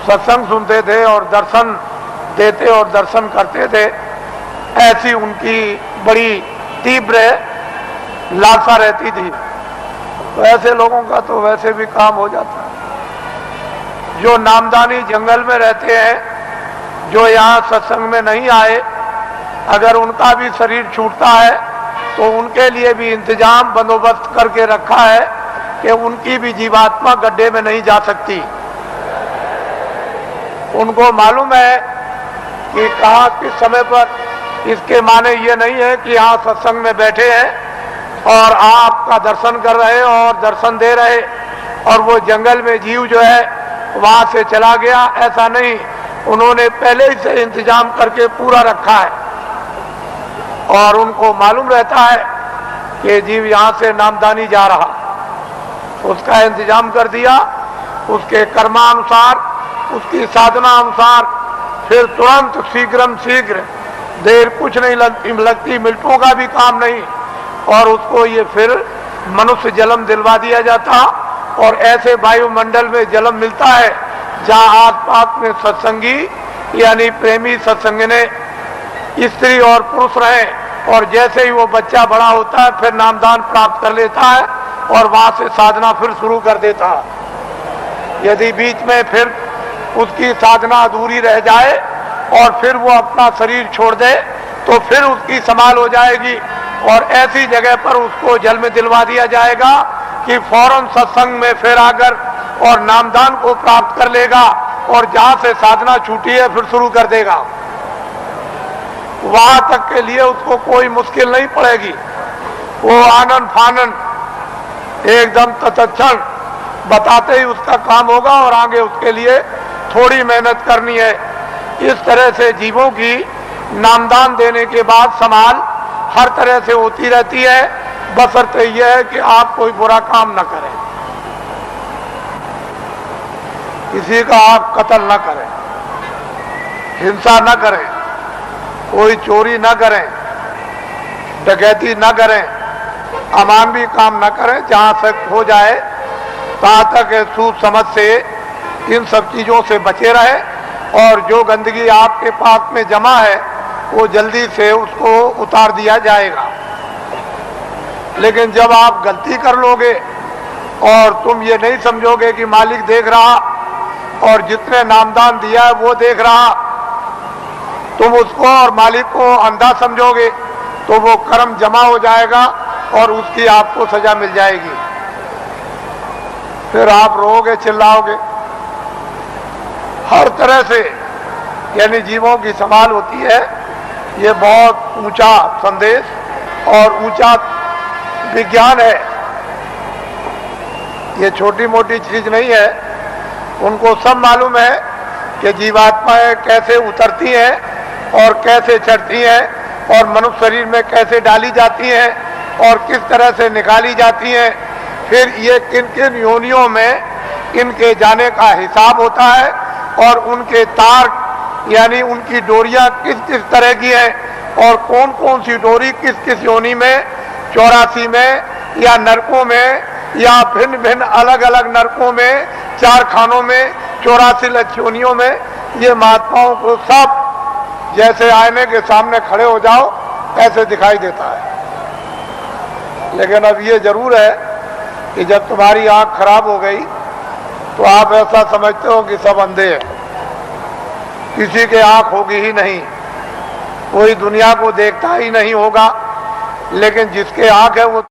सत्संग सुनते थे और दर्शन देते और दर्शन करते थे, ऐसी उनकी बड़ी तीव्र लालसा रहती थी। तो ऐसे लोगों का तो वैसे भी काम हो जाता है। जो नामदानी जंगल में रहते हैं, जो यहाँ सत्संग में नहीं आए, अगर उनका भी शरीर छूटता है तो उनके लिए भी इंतजाम बंदोबस्त करके रखा है कि उनकी भी जीवात्मा गड्ढे में नहीं जा सकती। उनको मालूम है कि कहाँ किस समय पर। इसके माने ये नहीं है कि यहाँ सत्संग में बैठे हैं और आपका दर्शन कर रहे और दर्शन दे रहे और वो जंगल में जीव जो है वहां से चला गया, ऐसा नहीं। उन्होंने पहले ही से इंतजाम करके पूरा रखा है और उनको मालूम रहता है कि जीव यहाँ से नामदानी जा रहा, उसका इंतजाम कर दिया। उसके कर्मानुसार, उसकी साधना अनुसार फिर तुरंत शीघ्रम शीघ्र, देर कुछ नहीं लगती, मिनटों का भी काम नहीं, और उसको ये फिर मनुष्य जन्म दिलवा दिया जाता। और ऐसे वायुमंडल में जन्म मिलता है जहाँ आसपास में सत्संगी यानी प्रेमी सत्संगने स्त्री और पुरुष रहे, और जैसे ही वो बच्चा बड़ा होता है फिर नामदान प्राप्त कर लेता है और वहां से साधना फिर शुरू कर देता है। यदि बीच में फिर उसकी साधना अधूरी रह जाए और फिर वो अपना शरीर छोड़ दे तो फिर उसकी संभाल हो जाएगी और ऐसी जगह पर उसको जल में दिलवा दिया जाएगा कि फौरन सत्संग में फिर आकर और नामदान को प्राप्त कर लेगा और जहां से साधना छूटी है फिर शुरू कर देगा। वहां तक के लिए उसको कोई मुश्किल नहीं पड़ेगी। वो आनंद फानंद एकदम तत्क्षण बताते ही उसका काम होगा और आगे उसके लिए थोड़ी मेहनत करनी है। इस तरह से जीवों की नामदान देने के बाद संभाल हर तरह से होती रहती है, बशर्ते यह है कि आप कोई बुरा काम न करें, किसी का आप कत्ल न करें, हिंसा न करें, कोई चोरी न करें, डकैती न करें, अमानवीय काम न करें। जहां तक हो जाए तहां तक सूझ समझ से इन सब चीजों से बचे रहे और जो गंदगी आपके पास में जमा है वो जल्दी से उसको उतार दिया जाएगा। लेकिन जब आप गलती कर लोगे और तुम ये नहीं समझोगे कि मालिक देख रहा और जितने नामदान दिया है वो देख रहा, तुम उसको और मालिक को अंधा समझोगे तो वो कर्म जमा हो जाएगा और उसकी आपको सजा मिल जाएगी। फिर आप रोओगे, चिल्लाओगे। हर तरह से यानी जीवों की संभाल होती है। ये बहुत ऊंचा संदेश और ऊंचा विज्ञान है। ये छोटी मोटी चीज नहीं है। उनको सब मालूम है कि जीवात्माएं कैसे उतरती हैं और कैसे चढ़ती हैं और मनुष्य शरीर में कैसे डाली जाती हैं और किस तरह से निकाली जाती हैं। फिर ये किन किन योनियों में इनके जाने का हिसाब होता है और उनके तार यानी उनकी डोरियां किस किस तरह की हैं और कौन कौन सी डोरी किस किस योनि में, 84 में या नरकों में या भिन्न भिन्न अलग अलग नरकों में, 4 खानों में, 84 लक्षयोनियों में, ये महात्माओं को सब जैसे आईने के सामने खड़े हो जाओ ऐसे दिखाई देता है। लेकिन अब ये जरूर है कि जब तुम्हारी आंख खराब हो गई तो आप ऐसा समझते हो कि सब अंधे हैं, किसी के आंख होगी ही नहीं, कोई दुनिया को देखता ही नहीं होगा। लेकिन जिसके आंख है वो